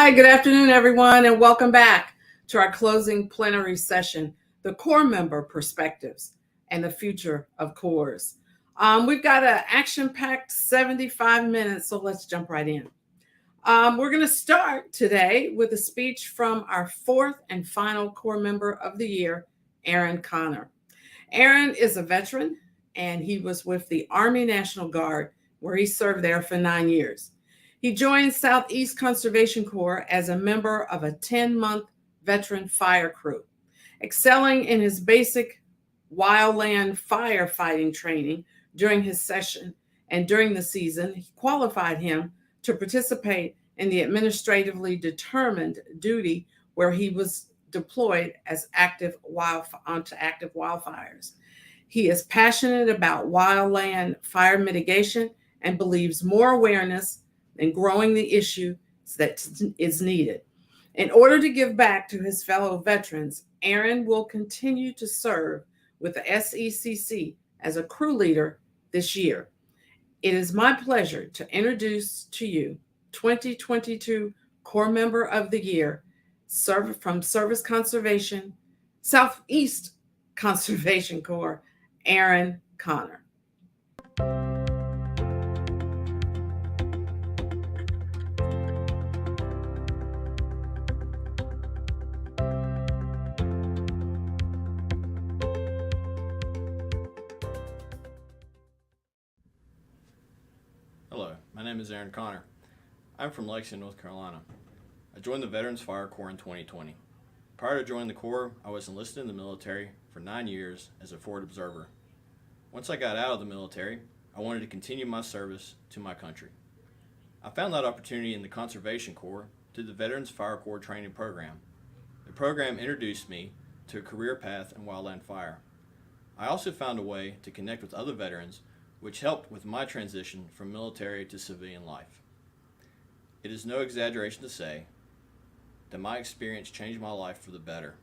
Hi, good afternoon, everyone, and welcome back to our closing plenary session, the Corpsmember Perspectives and the Future of Corps. We've got an action-packed 75 minutes, so let's jump right in. We're going to start today with a speech from our fourth and final Corps member of the year, Aaron Connor. Aaron is a veteran, and he was with the Army National Guard, where he served there for 9 years. He joined Southeast Conservation Corps as a member of a 10-month veteran fire crew. Excelling in his basic wildland firefighting training during his session and during the season, he qualified him to participate in the administratively determined duty where he was deployed as onto active wildfires. He is passionate about wildland fire mitigation and believes more awareness and growing the issue that is needed. In order to give back to his fellow veterans, Aaron will continue to serve with the SECC as a crew leader this year. It is my pleasure to introduce to you 2022 Corps Member of the Year from Southeast Conservation Corps, Aaron Connor. Hello, my name is Aaron Connor. I'm from Lexington, North Carolina. I joined the Veterans Fire Corps in 2020. Prior to joining the Corps, I was enlisted in the military for 9 years as a forward observer. Once I got out of the military, I wanted to continue my service to my country. I found that opportunity in the Conservation Corps through the Veterans Fire Corps training program. The program introduced me to a career path in wildland fire. I also found a way to connect with other veterans, which helped with my transition from military to civilian life. It is no exaggeration to say that my experience changed my life for the better.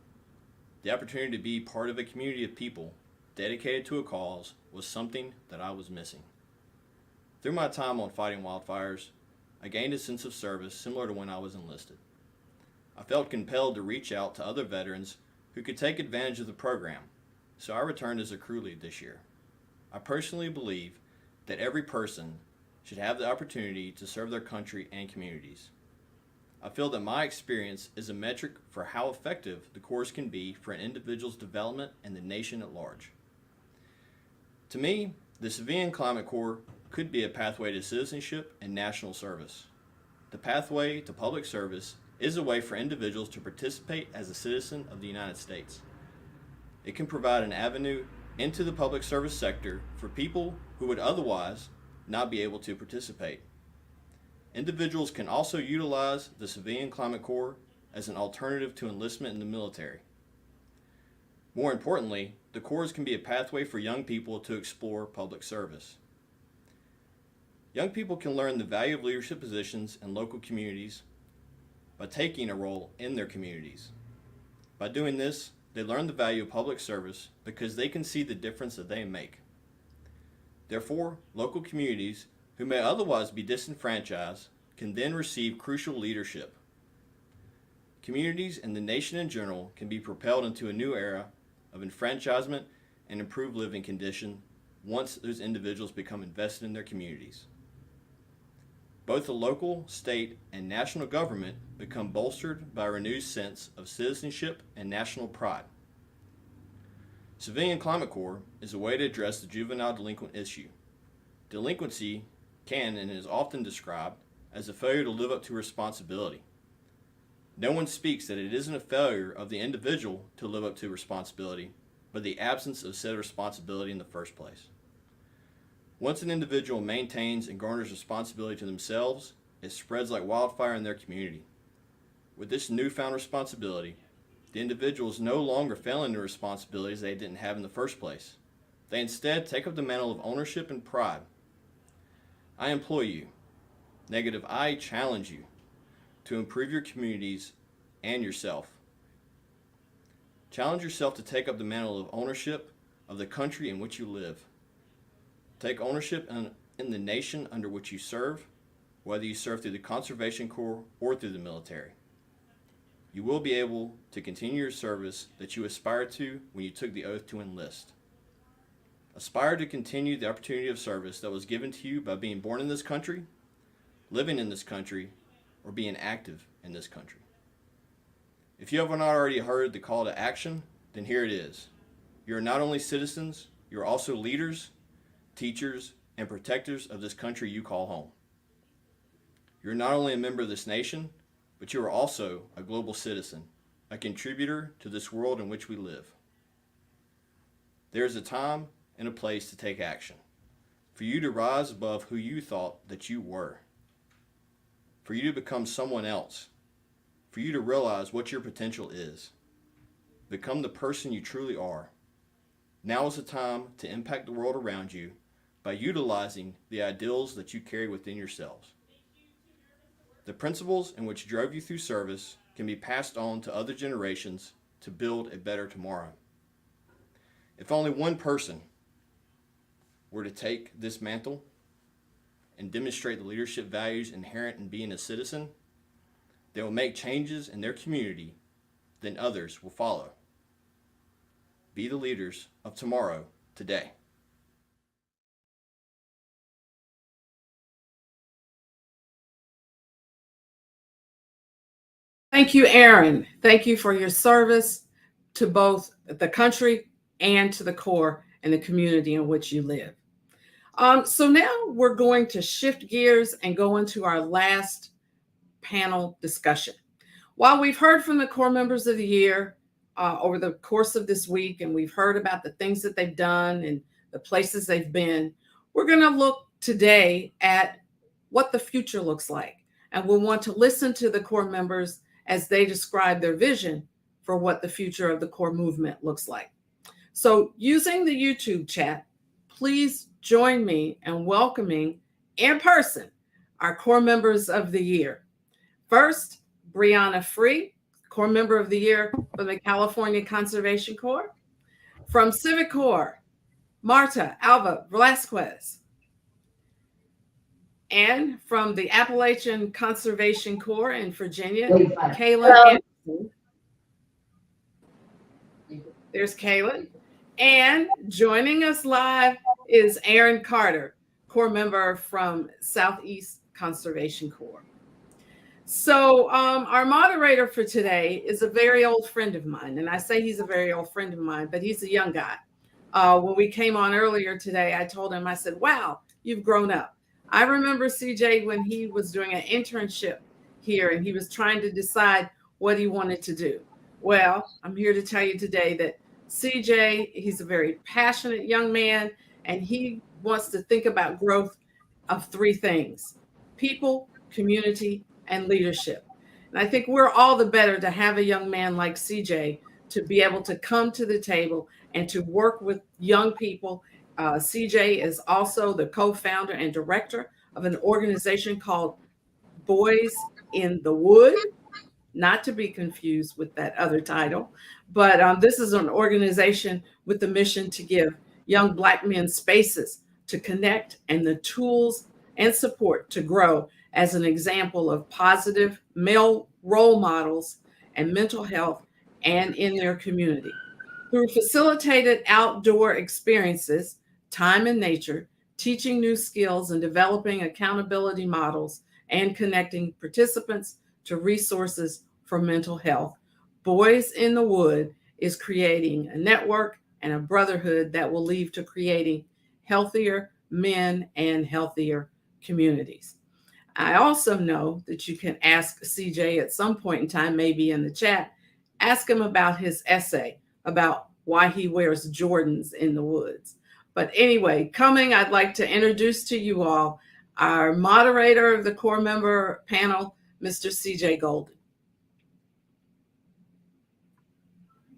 The opportunity to be part of a community of people dedicated to a cause was something that I was missing. Through my time on fighting wildfires, I gained a sense of service similar to when I was enlisted. I felt compelled to reach out to other veterans who could take advantage of the program, so I returned as a crew lead this year. I personally believe that every person should have the opportunity to serve their country and communities. I feel that my experience is a metric for how effective the Corps can be for an individual's development and the nation at large. To me, the Civilian Climate Corps could be a pathway to citizenship and national service. The pathway to public service is a way for individuals to participate as a citizen of the United States. It can provide an avenue into the public service sector for people who would otherwise not be able to participate. Individuals can also utilize the Civilian Climate Corps as an alternative to enlistment in the military. More importantly, the Corps can be a pathway for young people to explore public service. Young people can learn the value of leadership positions in local communities by taking a role in their communities. By doing this, they learn the value of public service because they can see the difference that they make. Therefore, local communities who may otherwise be disenfranchised can then receive crucial leadership. Communities and the nation in general can be propelled into a new era of enfranchisement and improved living conditions once those individuals become invested in their communities. Both the local, state, and national government become bolstered by a renewed sense of citizenship and national pride. Civilian Climate Corps is a way to address the juvenile delinquent issue. Delinquency can and is often described as a failure to live up to responsibility. No one speaks that it isn't a failure of the individual to live up to responsibility, but the absence of said responsibility in the first place. Once an individual maintains and garners responsibility to themselves, it spreads like wildfire in their community. With this newfound responsibility, the individual is no longer failing the responsibilities they didn't have in the first place. They instead take up the mantle of ownership and pride. I implore you, I challenge you to improve your communities and yourself. Challenge yourself to take up the mantle of ownership of the country in which you live. Take ownership in the nation under which you serve. whether you serve through the Conservation Corps or through the military. You will be able to continue your service that you aspired to when you took the oath to enlist. Aspire to continue the opportunity of service that was given to you by being born in this country, living in this country, or being active in this country. If you have not already heard the call to action, then here it is. You are not only citizens, you are also leaders, teachers, and protectors of this country you call home. You're not only a member of this nation, but you are also a global citizen, a contributor to this world in which we live. There is a time and a place to take action, for you to rise above who you thought that you were, for you to become someone else, for you to realize what your potential is. Become the person you truly are. Now is the time to impact the world around you by utilizing the ideals that you carry within yourselves. The principles in which drove you through service can be passed on to other generations to build a better tomorrow. If only one person were to take this mantle and demonstrate the leadership values inherent in being a citizen, they will make changes in their community, then others will follow. Be the leaders of tomorrow, today. Thank you, Aaron. Thank you for your service to both the country and to the Corps and the community in which you live. So now we're going to shift gears and go into our last panel discussion. While we've heard from the Corps members of the year over the course of this week, and we've heard about the things that they've done and the places they've been, we're going to look today at what the future looks like. And we'll want to listen to the Corps members as they describe their vision for what the future of the Corps movement looks like. So using the YouTube chat, please join me in welcoming in person our Corps members of the year. First, Brianna Free, Corps Member of the Year for the California Conservation Corps. From Civic Corps, Marta Alva Velasquez. And from the Appalachian Conservation Corps in Virginia, Kaylin Anderson. There's Kaylin. And joining us live is Aaron Carter, Corps member from Southeast Conservation Corps. So our moderator for today is a very old friend of mine. And I say he's a very old friend of mine, but he's a young guy. When we came on earlier today, I told him, I said, wow, you've grown up. I remember CJ when he was doing an internship here and he was trying to decide what he wanted to do. Well, I'm here to tell you today that CJ, he's a very passionate young man, and he wants to think about growth of three things: people, community, and leadership. And I think we're all the better to have a young man like CJ to be able to come to the table and to work with young people. CJ is also the co-founder and director of an organization called Boys in the Wood, not to be confused with that other title. But this is an organization with the mission to give young Black men spaces to connect and the tools and support to grow as an example of positive male role models and mental health and in their community. Through facilitated outdoor experiences, time in nature, teaching new skills, and developing accountability models and connecting participants to resources for mental health, Boys in the Wood is creating a network and a brotherhood that will lead to creating healthier men and healthier communities. I also know that you can ask CJ at some point in time, maybe in the chat, ask him about his essay about why he wears Jordans in the woods. But anyway, coming, I'd like to introduce to you all our moderator of the Corps member panel, Mr. CJ Golden.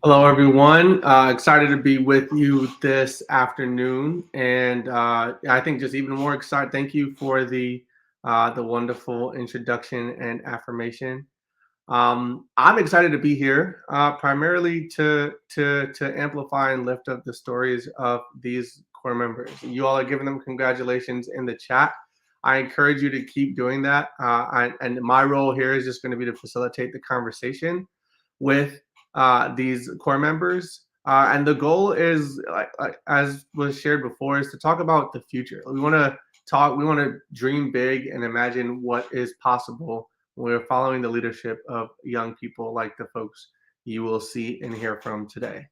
Hello, everyone. Excited to be with you this afternoon. And I think just even more excited. Thank you for the wonderful introduction and affirmation. I'm excited to be here, primarily to amplify and lift up the stories of these Corps members. You all are giving them congratulations in the chat. I encourage you to keep doing that. And my role here is just going to be to facilitate the conversation with these core members. And the goal is, as was shared before, is to talk about the future. We want to dream big and imagine what is possible when we're following the leadership of young people like the folks you will see and hear from today.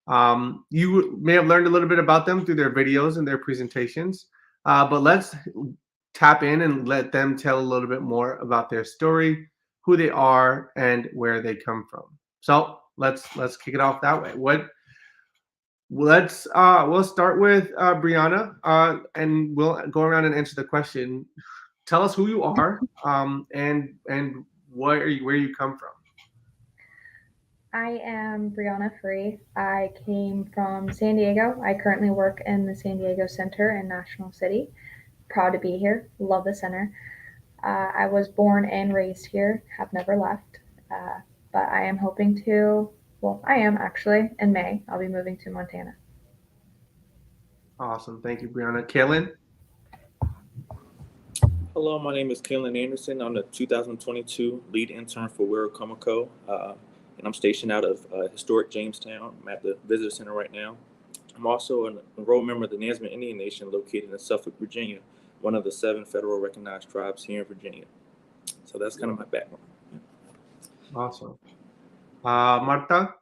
You may have learned a little bit about them through their videos and their presentations, but let's tap in and let them tell a little bit more about their story, who they are, and where they come from. So let's kick it off that way. We'll start with Brianna, and we'll go around and answer the question. Tell us who you are, and where you come from. I am Brianna Free. I came from San Diego. I currently work in the San Diego Center in National City. Proud to be here. Love the center. I was born and raised here, have never left. But I am hoping to, well, I am actually, in May. I'll be moving to Montana. Awesome. Thank you, Brianna. Kaylin? Hello, my name is Kaylin Anderson. I'm the 2022 lead intern for Wero Comico, and I'm stationed out of historic Jamestown. I'm at the Visitor Center right now. I'm also an enrolled member of the Nansemond Indian Nation located in Suffolk, Virginia, one of the 7 federal recognized tribes here in Virginia. So that's kind of my background. Awesome. Marta?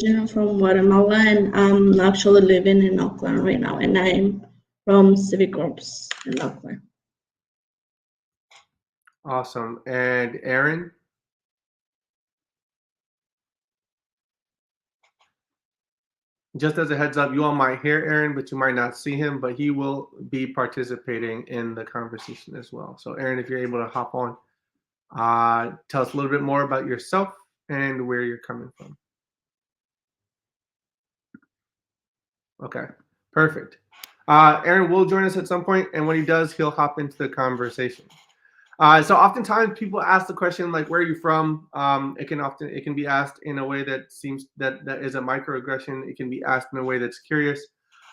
I'm from Guatemala, and I'm actually living in Oakland right now, and I'm from Civic Corps in Oakland. Awesome. And Aaron? Just as a heads up, you all might hear Aaron, but you might not see him, but he will be participating in the conversation as well. So Aaron, if you're able to hop on, tell us a little bit more about yourself and where you're coming from. Okay, perfect. Aaron will join us at some point, and when he does, he'll hop into the conversation. So oftentimes people ask the question like, "Where are you from?" It can be asked in a way that seems that is a microaggression. It can be asked in a way that's curious.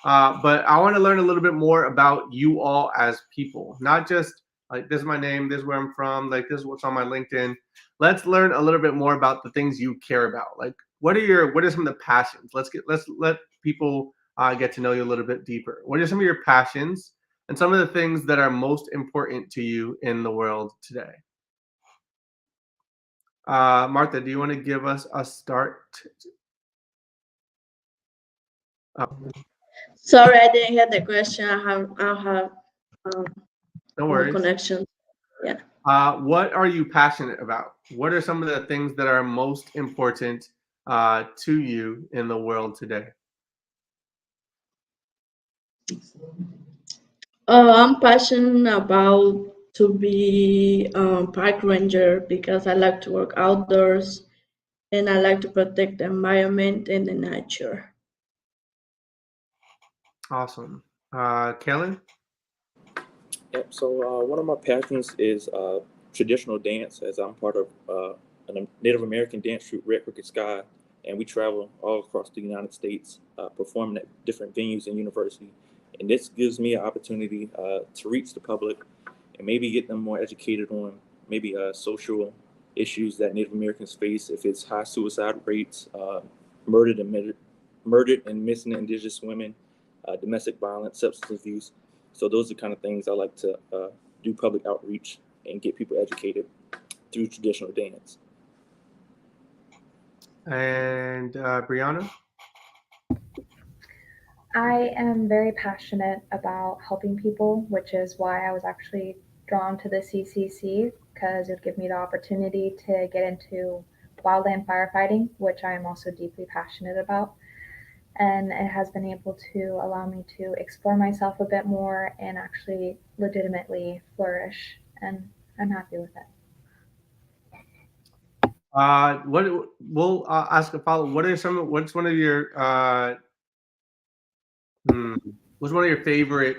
But I want to learn a little bit more about you all as people, not just like this is my name, this is where I'm from, like this is what's on my LinkedIn. Let's learn a little bit more about the things you care about. Like what are some of the passions? Let's let people get to know you a little bit deeper. What are some of your passions and some of the things that are most important to you in the world today? Martha, do you want to give us a start? Sorry, I didn't hear the question. I have No worries. connection. Yeah. What are you passionate about? What are some of the things that are most important to you in the world today? I'm passionate about to be park ranger because I like to work outdoors and I like to protect the environment and the nature. Awesome. Kellen? Yep. So one of my passions is traditional dance, as I'm part of a Native American dance troupe, Red Crooked Sky, and we travel all across the United States, performing at different venues and university. And this gives me an opportunity to reach the public and maybe get them more educated on maybe social issues that Native Americans face, if it's high suicide rates, murdered and missing Indigenous women, domestic violence, substance abuse. So those are the kind of things I like to do public outreach and get people educated through traditional dance. And Brianna? I am very passionate about helping people, which is why I was actually drawn to the CCC, because it would give me the opportunity to get into wildland firefighting, which I am also deeply passionate about. And it has been able to allow me to explore myself a bit more and actually legitimately flourish. And I'm happy with it. We'll ask a follow. What's one of your favorite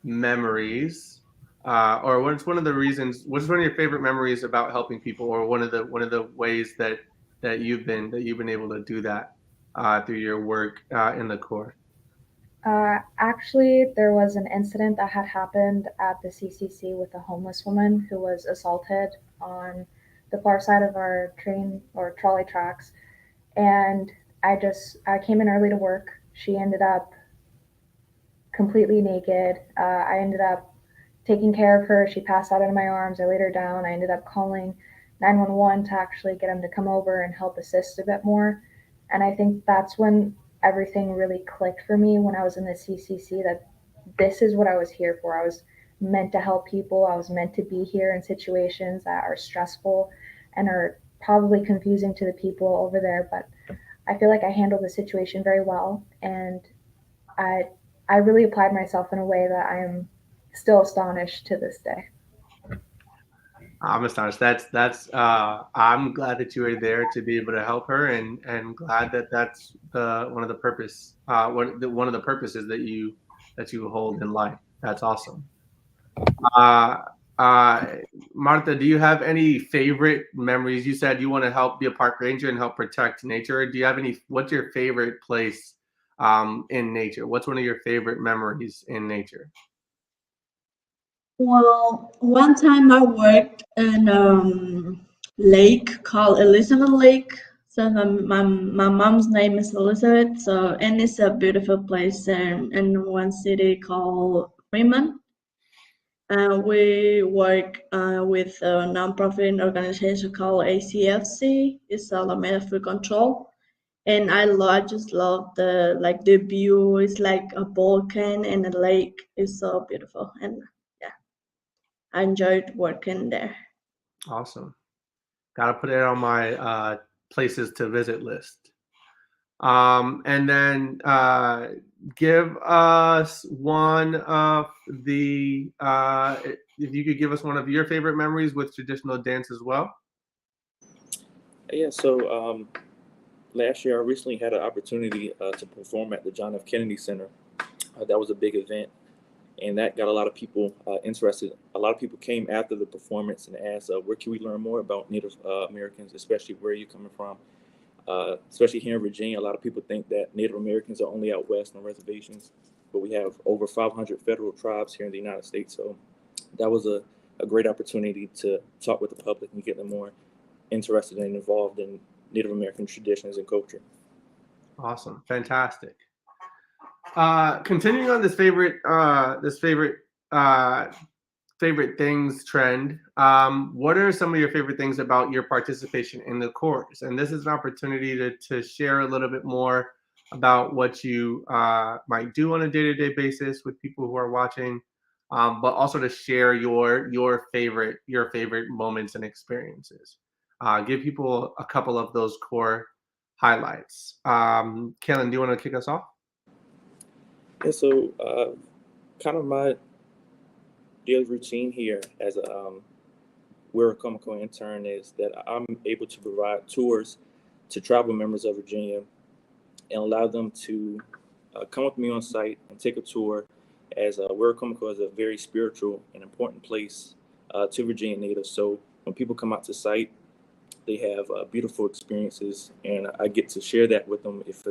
memories, or what's one of your favorite memories about helping people, or one of the ways that you've been able to do that? through your work in the Corps? Actually, there was an incident that had happened at the CCC with a homeless woman who was assaulted on the far side of our train or trolley tracks. And I came in early to work. She ended up completely naked. I ended up taking care of her. She passed out in my arms. I laid her down. I ended up calling 911 to actually get them to come over and help assist a bit more. And I think that's when everything really clicked for me when I was in the CCC that this is what I was here for. I was meant to help people. I was meant to be here in situations that are stressful and are probably confusing to the people over there. But I feel like I handled the situation very well. And I, I really applied myself in a way that I am still astonished to this day. I'm astonished. That's. I'm glad that you were there to be able to help her, and glad that that's the one of the purpose. One of the purposes that you hold in life. That's awesome. Uh, uh, Martha, do you have any favorite memories? You said you want to help be a park ranger and help protect nature. Do you have any? What's your favorite place in nature? What's one of your favorite memories in nature? Well, one time I worked in lake called Elizabeth Lake. So my mom's name is Elizabeth. So and it's a beautiful place in one city called Fremont. We work with a nonprofit organization called ACFC. It's Alameda Food Control, and I just love the view. It's like a volcano and a lake. It's so beautiful, and yeah, I enjoyed working there. Awesome. Got to put it on my places to visit list. And then give us one of the, if you could give us one of your favorite memories with traditional dance as well. Yeah, so last year I recently had an opportunity to perform at the John F. Kennedy Center. That was a big event, and that got a lot of people interested. A lot of people came after the performance and asked, where can we learn more about Native Americans, especially where you're coming from. Especially here in Virginia, a lot of people think that Native Americans are only out west on reservations, but we have over 500 federal tribes here in the United States. So that was a great opportunity to talk with the public and get them more interested and involved in Native American traditions and culture. Awesome. Fantastic. Continuing on uh, favorite things trend. What are some of your favorite things about your participation in the course? And this is an opportunity to share a little bit more about what you might do on a day-to-day basis with people who are watching, but also to share your favorite moments and experiences. Give people a couple of those core highlights. Kellen, do you want to kick us off? Yeah, so kind of my daily routine here as a We're a Comico intern is that I'm able to provide tours to tribal members of Virginia and allow them to come with me on site and take a tour, as We're Comico is a very spiritual and important place to Virginia natives. So when people come out to site, they have beautiful experiences, and I get to share that with them if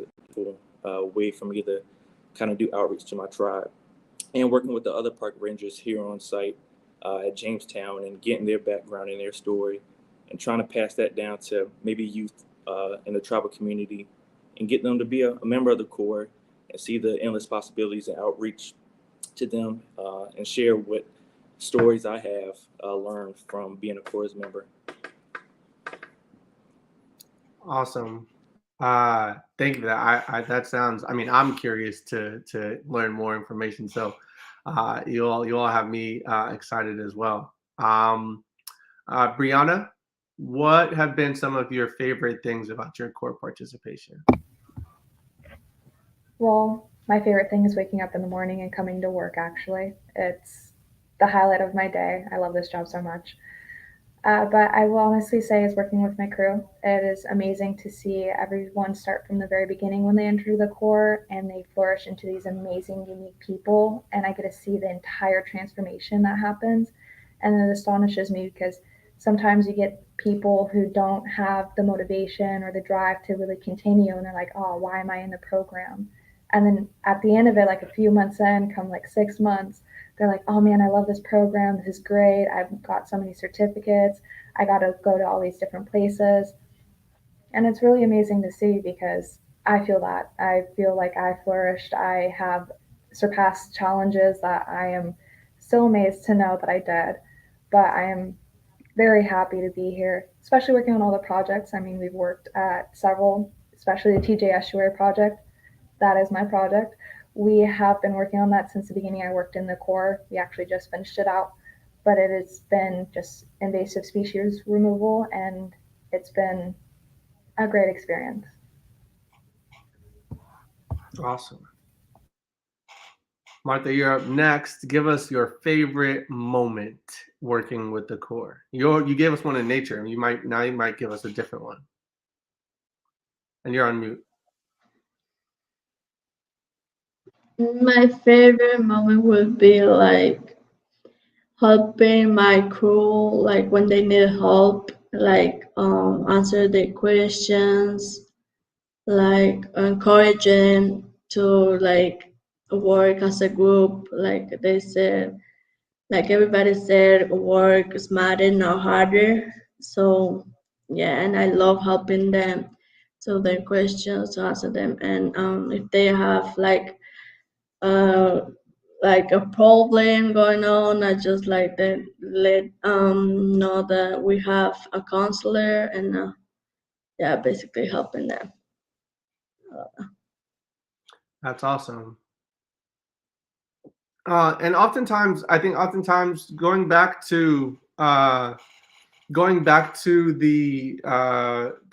a way for me to kind of do outreach to my tribe. And working with the other park rangers here on site at Jamestown and getting their background and their story and trying to pass that down to maybe youth in the tribal community and get them to be a member of the Corps and see the endless possibilities and outreach to them and share what stories I have learned from being a Corps member. Awesome. Thank you for that. That sounds. I mean, I'm curious to learn more information. So, you all have me excited as well. Brianna, what have been some of your favorite things about your core participation? Well, my favorite thing is waking up in the morning and coming to work, actually. It's the highlight of my day. I love this job so much. But I will honestly say, is working with my crew. It is amazing to see everyone start from the very beginning when they enter the Corps and they flourish into these amazing, unique people. And I get to see the entire transformation that happens. And it astonishes me because sometimes you get people who don't have the motivation or the drive to really continue, and they're like, oh, why am I in the program? And then at the end of it, like a few months in, come like 6 months, they're like, oh man, I love this program. This is great. I've got so many certificates. I got to go to all these different places. And it's really amazing to see because I feel that. I feel like I flourished. I have surpassed challenges that I am still amazed to know that I did. But I am very happy to be here, especially working on all the projects. I mean, we've worked at several, especially the TJ Estuary project. That is my project. We have been working on that since the beginning. I worked in the Corps. We actually just finished it out, but it has been just invasive species removal, and it's been a great experience. Awesome. Martha, you're up next. Give us your favorite moment working with the Corps. You gave us one in nature. You might give us a different one. And you're on mute. My favorite moment would be like helping my crew, like when they need help, like answer their questions, like encouraging to like work as a group. Like they said, like everybody said, work smarter, not harder. So yeah, and I love helping them to their questions to answer them, and if they have uh like a problem going on, I just like that let know that we have a counselor, and yeah, basically helping them. That's awesome. And oftentimes, I think going back to the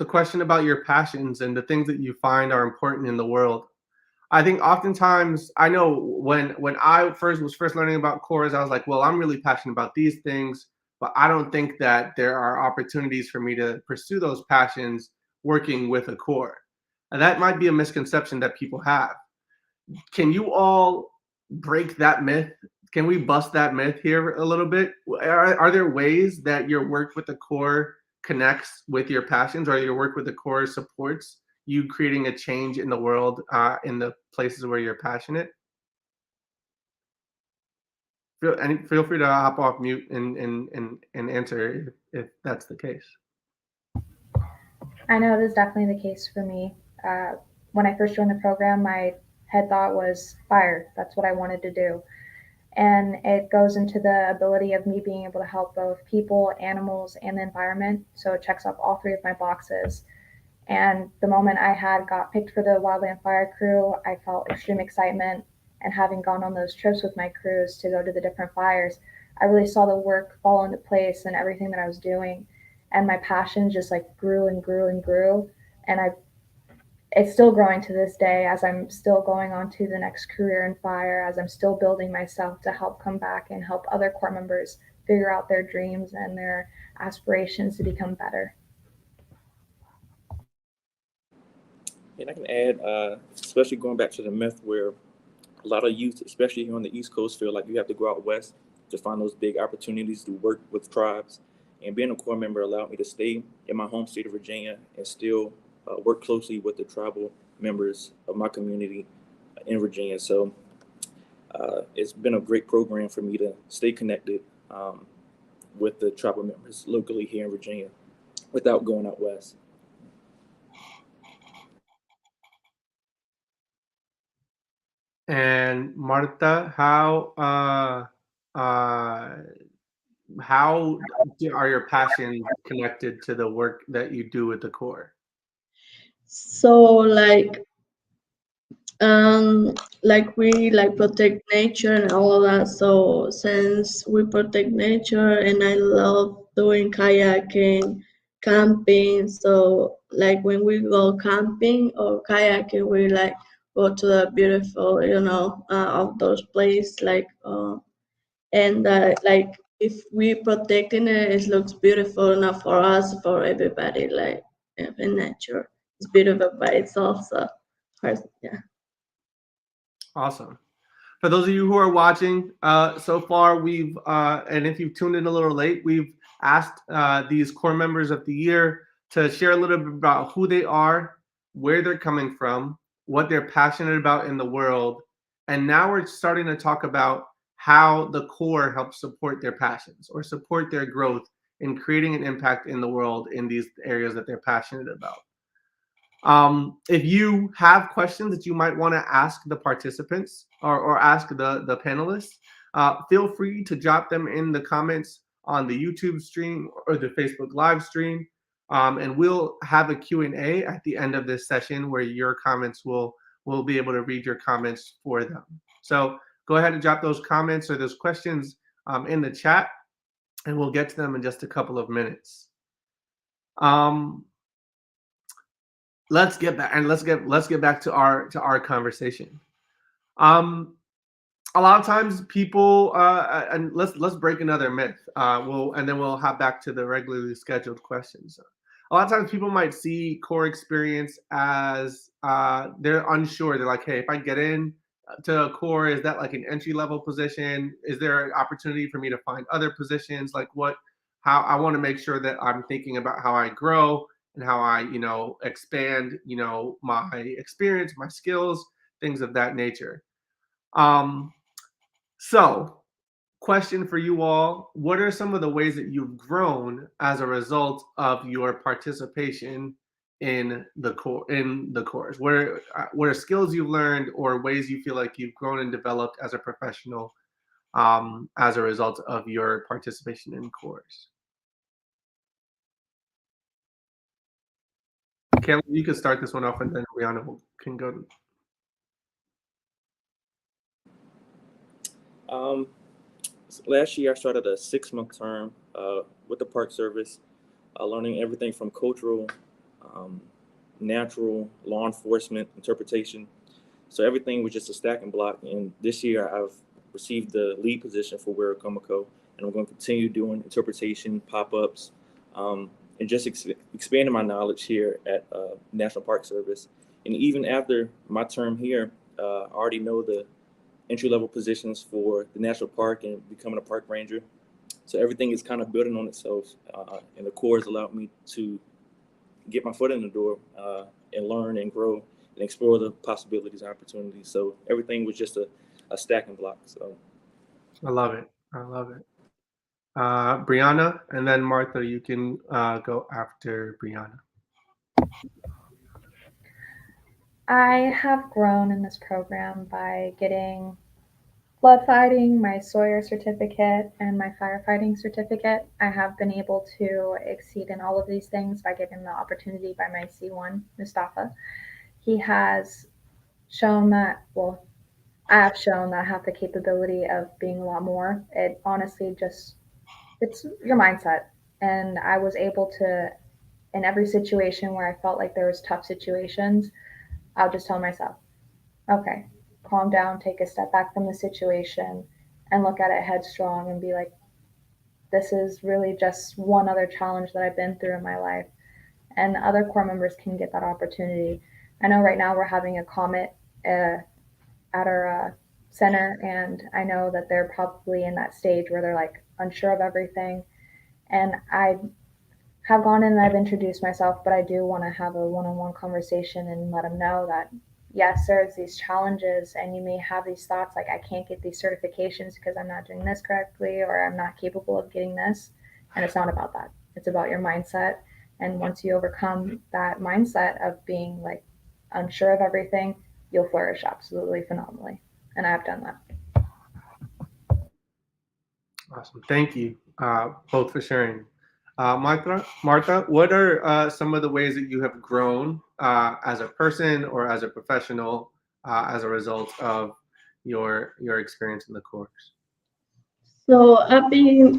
question about your passions and the things that you find are important in the world. I think oftentimes, I know when I was first learning about cores, I was like, well, I'm really passionate about these things, but I don't think that there are opportunities for me to pursue those passions working with a core. And that might be a misconception that people have. Can you all break that myth? Can we bust that myth here a little bit? Are there ways that your work with the core connects with your passions, or your work with the core supports you creating a change in the world, in the places where you're passionate? Feel free to hop off mute and answer if that's the case. I know it is definitely the case for me. When I first joined the program, my head thought was fire. That's what I wanted to do. And it goes into the ability of me being able to help both people, animals, and the environment. So it checks off all three of my boxes. And the moment I had got picked for the wildland fire crew, I felt extreme excitement. And having gone on those trips with my crews to go to the different fires, I really saw the work fall into place and everything that I was doing. And my passion just like grew and grew and grew. And it's still growing to this day as I'm still going on to the next career in fire, as I'm still building myself to help come back and help other Corps members figure out their dreams and their aspirations to become better. And I can add, especially going back to the myth where a lot of youth, especially here on the East Coast, feel like you have to go out west to find those big opportunities to work with tribes. And being a Corps member allowed me to stay in my home state of Virginia and still work closely with the tribal members of my community in Virginia. So it's been a great program for me to stay connected with the tribal members locally here in Virginia without going out west. And Marta, how are your passions connected to the work that you do with the Corps? So like we like protect nature and all of that. So since we protect nature, and I love doing kayaking, camping. So like when we go camping or kayaking, we like go to the beautiful, outdoors place, and like if we protecting it, it looks beautiful enough for us, for everybody. Like in nature, it's beautiful by itself. So, yeah. Awesome. For those of you who are watching, so far we've, and if you've tuned in a little late, we've asked these core members of the year to share a little bit about who they are, where they're coming from, what they're passionate about in the world. And now we're starting to talk about how the core helps support their passions or support their growth in creating an impact in the world in these areas that they're passionate about. If you have questions that you might want to ask the participants or ask the panelists, feel free to drop them in the comments on the YouTube stream or the Facebook live stream. And we'll have a Q&A at the end of this session where your comments we'll be able to read your comments for them. So go ahead and drop those comments or those questions in the chat, and we'll get to them in just a couple of minutes. Let's get back to our conversation. A lot of times people and let's break another myth. We'll hop back to the regularly scheduled questions. A lot of times people might see core experience as they're unsure. They're like, hey, if I get in to a core, is that like an entry level position? Is there an opportunity for me to find other positions? Like how I want to make sure that I'm thinking about how I grow and how I, expand, my experience, my skills, things of that nature. So question for you all, what are some of the ways that you've grown as a result of your participation in the course? What are skills you've learned or ways you feel like you've grown and developed as a professional as a result of your participation in course? Kelly, you can start this one off, and then Rihanna can go. Last year, I started a 6-month term with the Park Service, learning everything from cultural, natural, law enforcement, interpretation. So everything was just a stacking block. And this year, I've received the lead position for Wera Comco, and I'm going to continue doing interpretation, pop-ups, and just expanding my knowledge here at National Park Service. And even after my term here, I already know the entry-level positions for the national park and becoming a park ranger. So everything is kind of building on itself, and the Corps has allowed me to get my foot in the door and learn and grow and explore the possibilities and opportunities. So everything was just a stacking block. So I love it. Brianna, and then Martha, you can go after Brianna. I have grown in this program by getting flood fighting, my Sawyer certificate, and my firefighting certificate. I have been able to exceed in all of these things by given the opportunity by my C1, Mustafa. He has shown that, I have shown that I have the capability of being a lot more. It honestly it's your mindset. And I was able to, in every situation where I felt like there was tough situations, I'll just tell myself, okay, calm down, take a step back from the situation and look at it headstrong and be like, this is really just one other challenge that I've been through in my life. And other Corps members can get that opportunity. I know right now we're having a comet at our center, and I know that they're probably in that stage where they're like unsure of everything. And I have gone in and I've introduced myself, but I do want to have a one-on-one conversation and let them know that yes, there's these challenges and you may have these thoughts like I can't get these certifications because I'm not doing this correctly or I'm not capable of getting this. And it's not about that. It's about your mindset. And once you overcome that mindset of being like unsure of everything, you'll flourish absolutely phenomenally. And I've done that. Awesome. Thank you both for sharing. Martha, what are some of the ways that you have grown as a person or as a professional as a result of your experience in the course? So I've been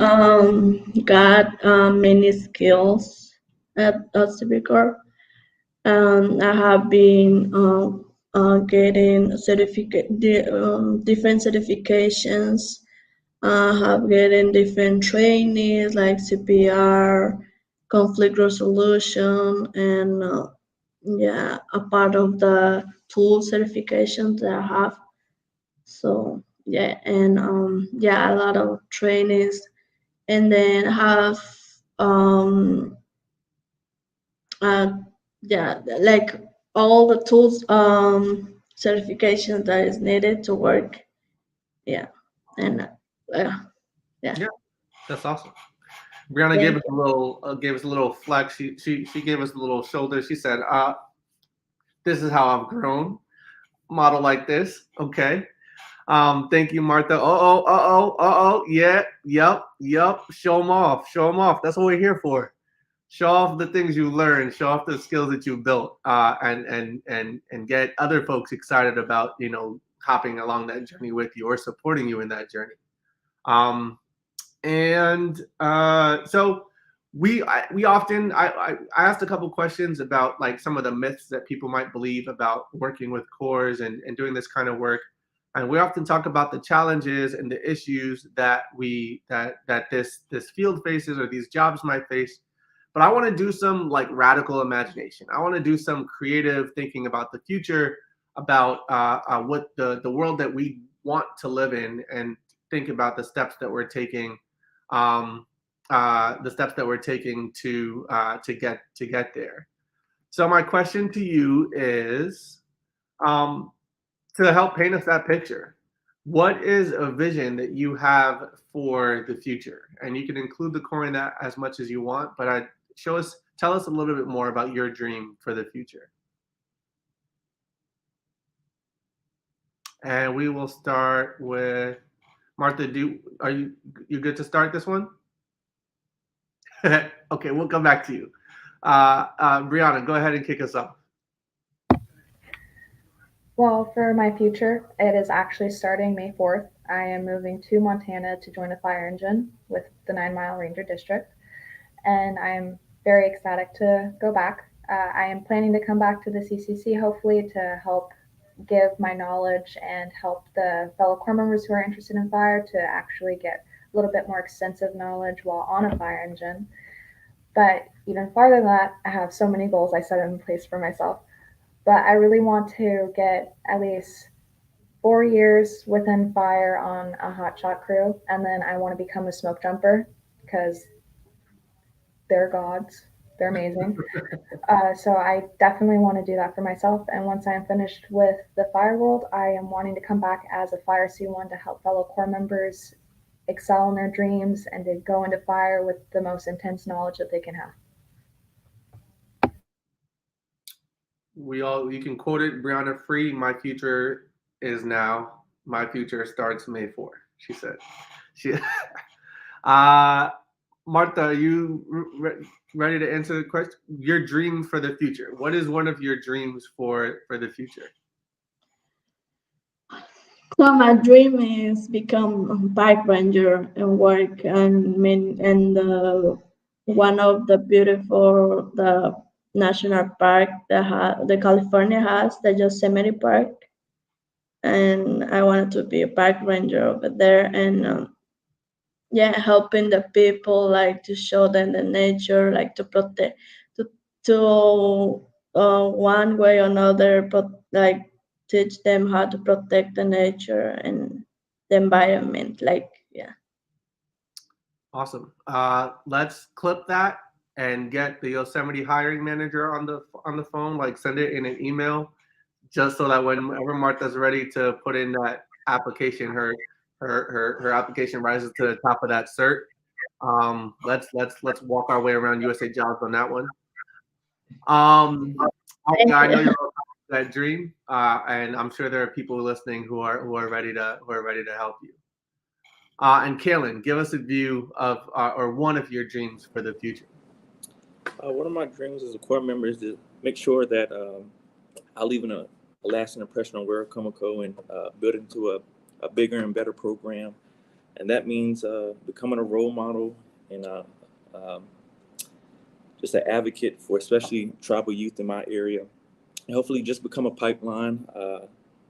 got many skills at CB I have been getting different certifications. Have getting different trainings like CPR, conflict resolution, and a part of the tool certifications that I have. So yeah, and yeah, a lot of trainings, and then have uh, yeah, like all the tools certification that is needed to work. Yeah, and yeah, Yeah, that's awesome. Brianna thank gave us a little flex. She gave us a little shoulder. She said, "This is how I've grown. Model like this, okay." Thank you, Martha. Yeah, yep. Show them off. Show them off. That's what we're here for. Show off the things you learned. Show off the skills that you built, and get other folks excited about hopping along that journey with you or supporting you in that journey. And so we often I asked a couple questions about like some of the myths that people might believe about working with cores and doing this kind of work, and we often talk about the challenges and the issues that this field faces or these jobs might face. But I want to do some like radical imagination. I want to do some creative thinking about the future, about what the world that we want to live in, and think about the steps that we're taking to get there. So my question to you is, to help paint us that picture, what is a vision that you have for the future? And you can include the core in that as much as you want, but tell us a little bit more about your dream for the future. And we will start with Martha. Are you good to start this one? Okay, we'll come back to you. Brianna, go ahead and kick us off. Well, for my future, it is actually starting May 4th. I am moving to Montana to join a fire engine with the 9 Mile Ranger District, and I'm very ecstatic to go back. I am planning to come back to the CCC hopefully to help give my knowledge and help the fellow Corps members who are interested in fire to actually get a little bit more extensive knowledge while on a fire engine. But even farther than that, I have so many goals I set in place for myself. But I really want to get at least 4 years within fire on a hotshot crew, and then I want to become a smoke jumper because they're gods. They're amazing. So I definitely want to do that for myself. And once I'm finished with the fire world, I am wanting to come back as a fire C1 to help fellow Corps members excel in their dreams and to go into fire with the most intense knowledge that they can have. You can quote it, Brianna Free. My future is now. My future starts May 4th. She said. Martha, are you ready to answer the question? Your dream for the future. What is one of your dreams for the future? So my dream is become a bike ranger and work and one of the beautiful the national park that the California has, the Yosemite Park, and I wanted to be a bike ranger over there and yeah, helping the people like to show them the nature, like to protect to one way or another, but like teach them how to protect the nature and the environment. Like yeah. Awesome. Let's clip that and get the Yosemite hiring manager on the phone. Like send it in an email, just so that whenever Martha's ready to put in that application, her application rises to the top of that cert. Let's walk our way around USA Jobs on that one. I know you're that dream, and I'm sure there are people listening who are ready to help you. And Kaylin, give us a view of or one of your dreams for the future. One of my dreams as a Corps member is to make sure that I leave a lasting impression on where Comico and build into a bigger and better program. And that means becoming a role model and just an advocate for especially tribal youth in my area. And hopefully just become a pipeline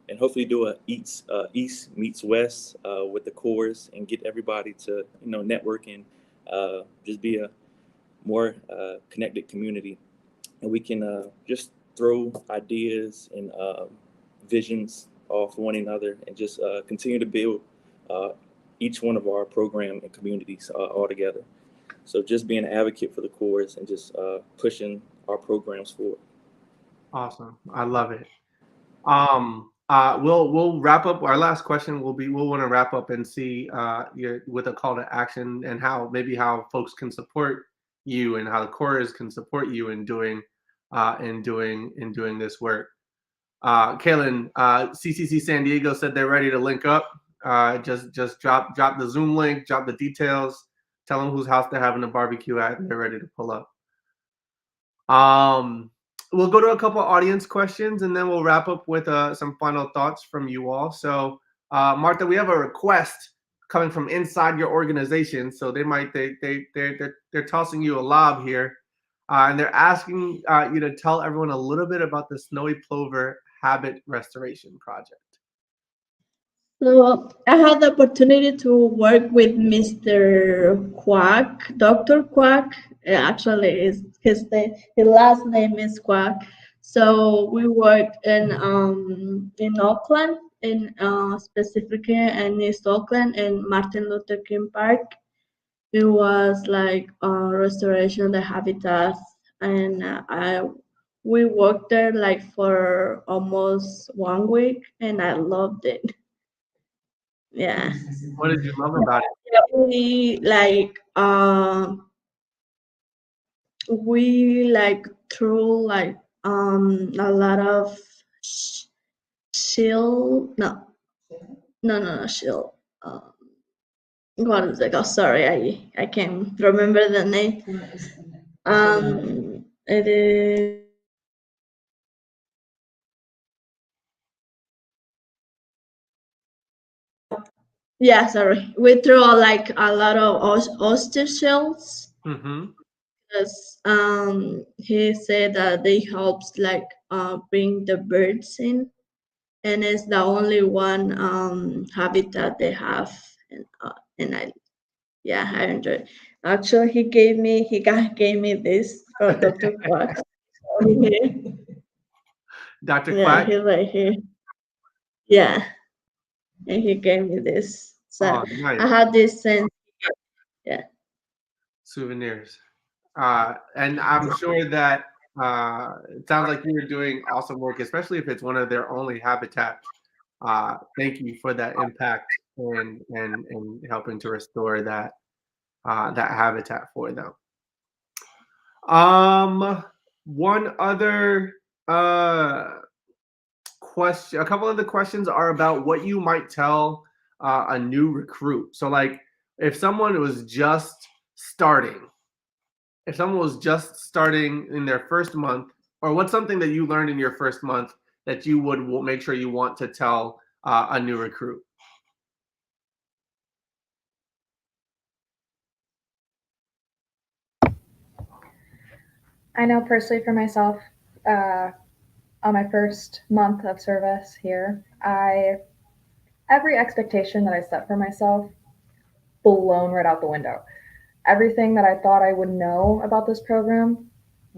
and hopefully do a East meets West with the Corps and get everybody to network and just be a more connected community. And we can just throw ideas and visions all for one another, and just continue to build each one of our program and communities all together. So just being an advocate for the Corps and just pushing our programs forward. Awesome. I love it. We'll wrap up. Our last question will be, we'll want to wrap up and see with a call to action and how folks can support you and how the Corps can support you in doing this work. Kaylin, CCC San Diego said they're ready to link up. Just drop the Zoom link, drop the details, tell them whose house they're having a barbecue at, and they're ready to pull up. We'll go to a couple audience questions, and then we'll wrap up with some final thoughts from you all. So, Martha, we have a request coming from inside your organization. So they're tossing you a lob here, and they're asking you to tell everyone a little bit about the snowy plover habit restoration project. So I had the opportunity to work with Mr. Quack, Dr. Quack. Actually, his last name is Quack. So we worked in Oakland, specifically in East Oakland, in Martin Luther King Park. It was like restoration of the habitats, and we worked there like for almost 1 week, and I loved it. Yeah. What did you love about it? Yeah, we threw like a lot of shield. No shield. What is it? Oh, sorry, I can't remember the name. It is. Yeah, sorry. We throw like a lot of oyster shells. Mm-hmm. Because he said that they helps bring the birds in, and it's the only one habitat they have, and I enjoy it. Actually, he gave me this for Dr. Quack. Dr. Yeah, Quack? he's right here. Yeah, and he gave me this. So nice. I had this and yeah. Souvenirs. And I'm sure that it sounds like you're doing awesome work, especially if it's one of their only habitats. Thank you for that impact and helping to restore that habitat for them. One other question. A couple of the questions are about what you might tell a new recruit. So, like, if someone was just starting in their first month, or what's something that you learned in your first month that you would make sure you want to tell a new recruit? I know personally for myself, on my first month of service here, every expectation that I set for myself blown right out the window. Everything that I thought I would know about this program,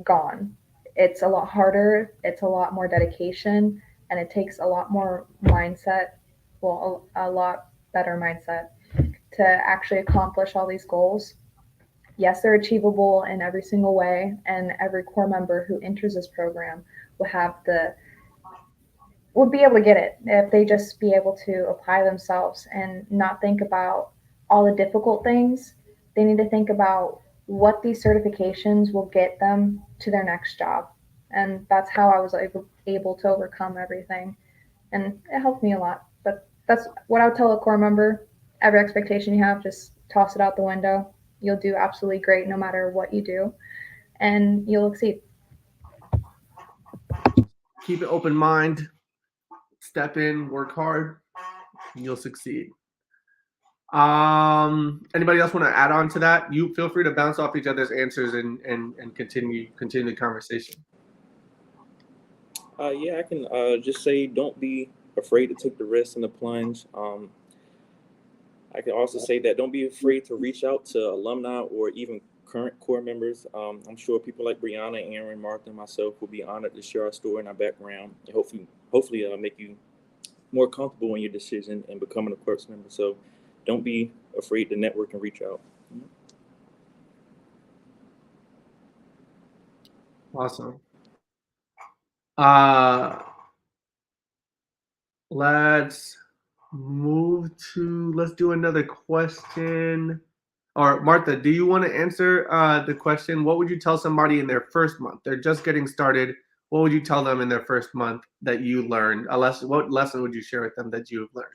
gone. It's a lot harder, it's a lot more dedication, and it takes a lot more mindset, well, a lot better mindset to actually accomplish all these goals. Yes, they're achievable in every single way, and every Corps member who enters this program will be able to get it if they just be able to apply themselves and not think about all the difficult things. They need to think about what these certifications will get them to their next job. And that's how I was able to overcome everything. And it helped me a lot. But that's what I would tell a Corps member. Every expectation you have, just toss it out the window. You'll do absolutely great no matter what you do, and you'll exceed. Keep an open mind, step in, work hard, and you'll succeed. Anybody else want to add on to that? You feel free to bounce off each other's answers and continue the conversation. Yeah, I can just say don't be afraid to take the risk and the plunge. I can also say that don't be afraid to reach out to alumni or even current Corps members. I'm sure people like Brianna, Aaron, Martha, and myself will be honored to share our story and our background, and hopefully make you more comfortable in your decision and becoming a corps member. So don't be afraid to network and reach out. Awesome. Let's let's do another question. Or Martha, do you want to answer the question? What would you tell somebody in their first month? They're just getting started. What would you tell them in their first month that you learned? What lesson would you share with them that you have learned?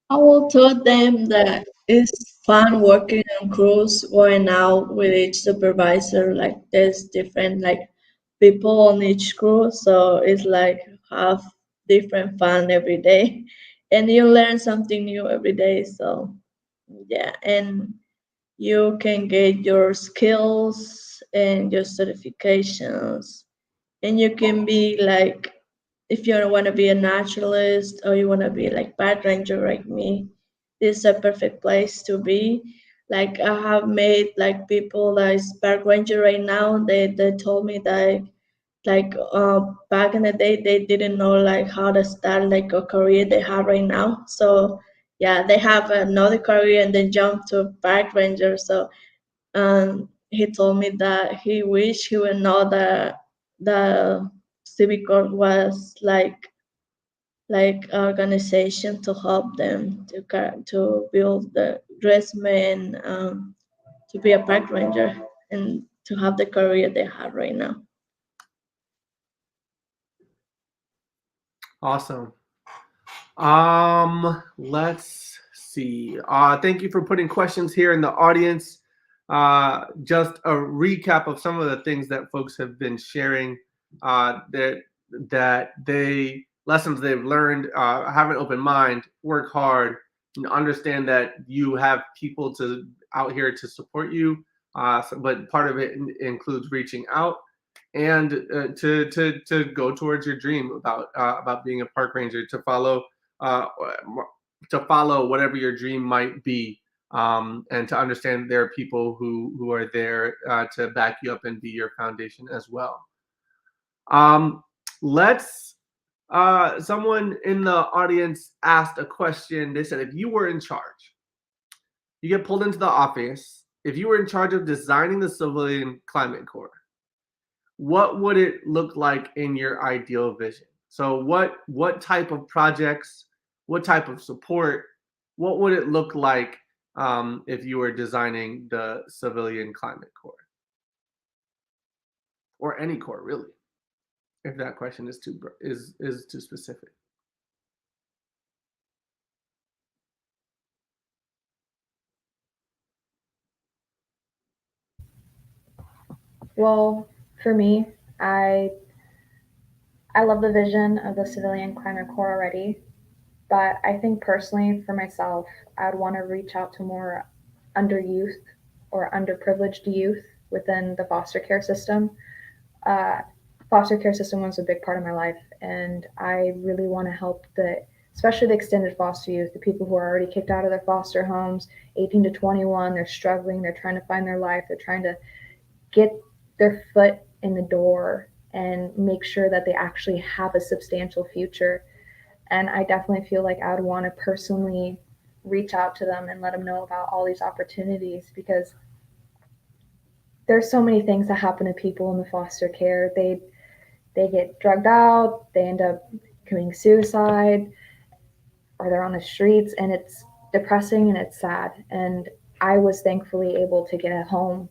I will tell them that it's fun working on crews, going out with each supervisor. Like there's different like people on each crew, so it's like have different fun every day, and you learn something new every day. So yeah, and you can get your skills and your certifications, and you can be like, if you want to be a naturalist or you want to be like park ranger like me, this is a perfect place to be. Like I have made like people that is park ranger right now, they told me that like back in the day they didn't know like how to start like a career they have right now. So yeah, they have another career and then jump to park ranger. So he told me that he wished he would know that the civic corps was like organization to help them to build the resume and to be a park ranger and to have the career they have right now. Awesome. Let's see. Thank you for putting questions here in the audience. Just a recap of some of the things that folks have been sharing. That they lessons they've learned. Have an open mind, work hard, and understand that you have people out here to support you. But part of it includes reaching out and to go towards your dream about being a park ranger, uh, to follow whatever your dream might be, and to understand there are people who are there to back you up and be your foundation as well. Let's Someone in the audience asked a question. They said, if you were in charge, you get pulled into the office. If you were in charge of designing the Civilian Climate Corps, what would it look like in your ideal vision? So what type of projects, what type of support, what would it look like if you were designing the Civilian Climate Corps? Or any corps, really, if that question is too specific. Well, for me, I love the vision of the Civilian Climate Corps already, but I think personally for myself, I'd want to reach out to more under youth or underprivileged youth within the foster care system. Uh, Foster care system was a big part of my life, and I really want to help especially the extended foster youth, the people who are already kicked out of their foster homes, 18 to 21. They're struggling. They're trying to find their life. They're trying to get their foot in the door and make sure that they actually have a substantial future. And I definitely feel like I would want to personally reach out to them and let them know about all these opportunities, because there's so many things that happen to people in the foster care. They get drugged out, they end up committing suicide, or they're on the streets, and it's depressing and it's sad. And I was thankfully able to get a home,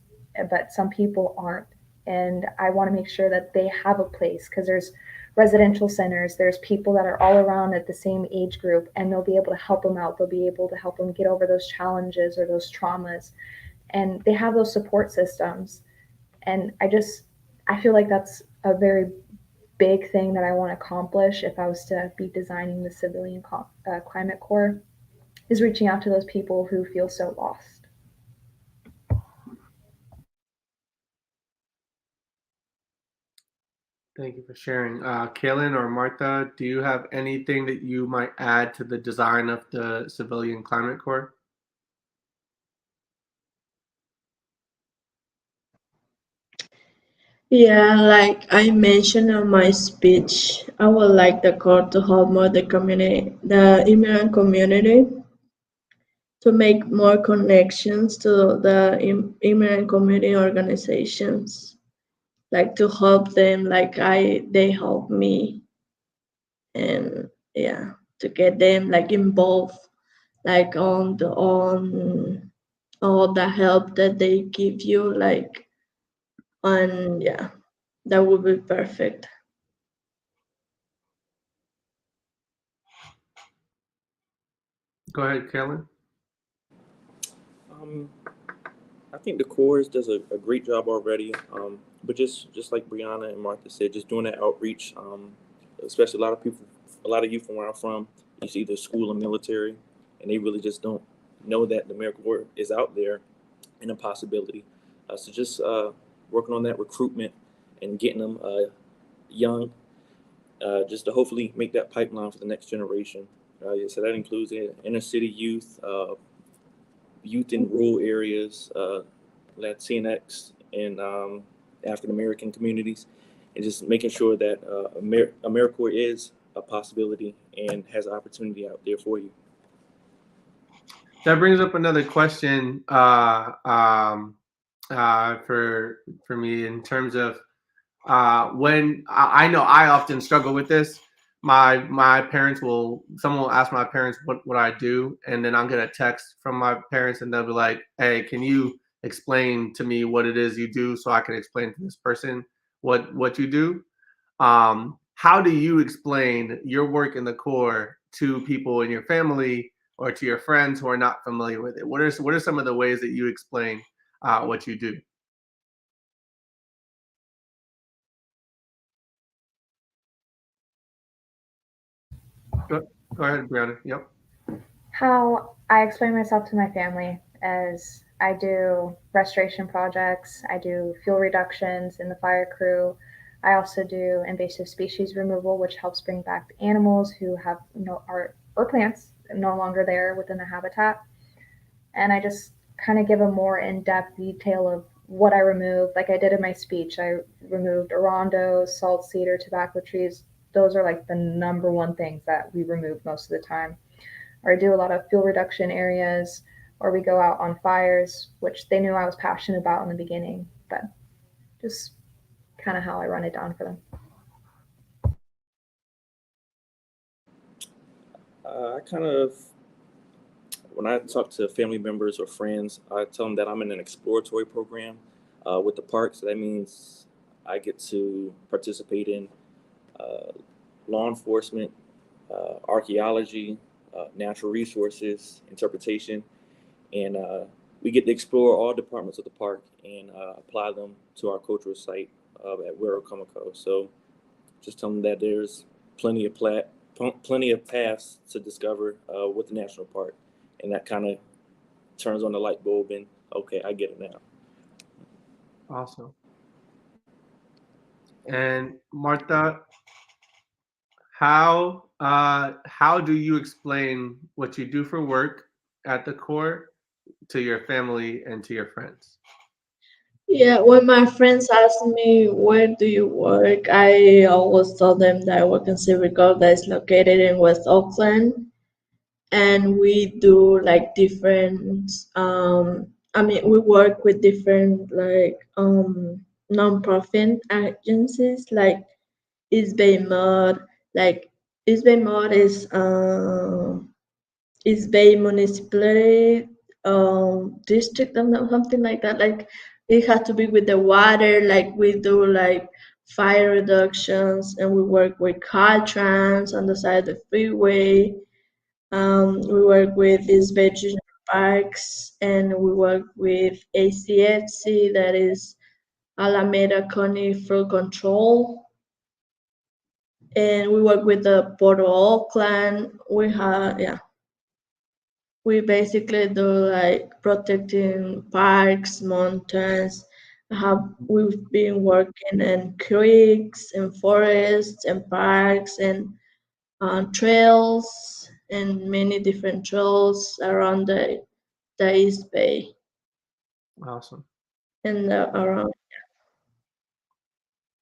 but some people aren't. And I want to make sure that they have a place, because there's residential centers, there's people that are all around at the same age group, and they'll be able to help them out. They'll be able to help them get over those challenges or those traumas. And they have those support systems. And I feel like that's a very big thing that I want to accomplish if I was to be designing the Civilian Climate Corps, is reaching out to those people who feel so lost. Thank you for sharing. Kaylin or Martha, do you have anything that you might add to the design of the Civilian Climate Corps? Yeah, like I mentioned in my speech, I would like the court to help more the community, the immigrant community, to make more connections to the immigrant community organizations, like to help them, like they help me, and yeah, to get them like involved, like on all the help that they give you, like, and yeah, that would be perfect. Go ahead, Kellen. I think the Corps does a great job already. But just like Brianna and Martha said, just doing that outreach, especially a lot of youth from where I'm from, it's either school or military, and they really just don't know that the AmeriCorps is out there and a possibility. So just working on that recruitment and getting them young, just to hopefully make that pipeline for the next generation. Yeah, so that includes inner city youth, youth in rural areas, Latinx and African American communities, and just making sure that AmeriCorps is a possibility and has an opportunity out there for you. That brings up another question for me in terms of when I know I often struggle with this. My parents someone will ask my parents what I do, and then I'll get a text from my parents, and they'll be like, "Hey, can you explain to me what it is you do so I can explain to this person what you do?" How do you explain your work in the Corps to people in your family or to your friends who are not familiar with it? What are some of the ways that you explain what you do? Go, go ahead, Brianna. Yep. How I explain myself to my family as I do restoration projects, I do fuel reductions in the fire crew. I also do invasive species removal, which helps bring back animals who have no are or plants no longer there within the habitat. And I just kind of give a more in-depth detail of what I removed. Like I did in my speech, I removed arondos, salt cedar, tobacco trees. Those are like the number one things that we remove most of the time. Or I do a lot of fuel reduction areas, or we go out on fires, which they knew I was passionate about in the beginning, but just kind of how I run it down for them. I kind of, when I talk to family members or friends, I tell them that I'm in an exploratory program with the park. So that means I get to participate in uh, law enforcement, archaeology, natural resources, interpretation, and we get to explore all departments of the park and apply them to our cultural site at Werokamako. So just tell them that there's plenty of plenty of paths to discover with the national park, and that kind of turns on the light bulb. And okay, I get it now. Awesome. And Martha, how do you explain what you do for work at the Corps to your family and to your friends? Yeah, when my friends ask me where do you work, I always tell them that I work in Civic Corps that is located in West Oakland, and we do like different. I mean, we work with different like non-profit agencies like East Bay Mud. Like East Bay Mud is Bay Municipality District, something like that. Like it has to be with the water. Like we do like fire reductions, and we work with Caltrans on the side of the freeway. We work with these vegetable parks, and we work with ACFC, that is Alameda County Flood Control, and we work with the Port of Oakland. We basically do like protecting parks, mountains. We've been working in creeks and forests and parks and trails and many different trails around the East Bay Awesome. and around.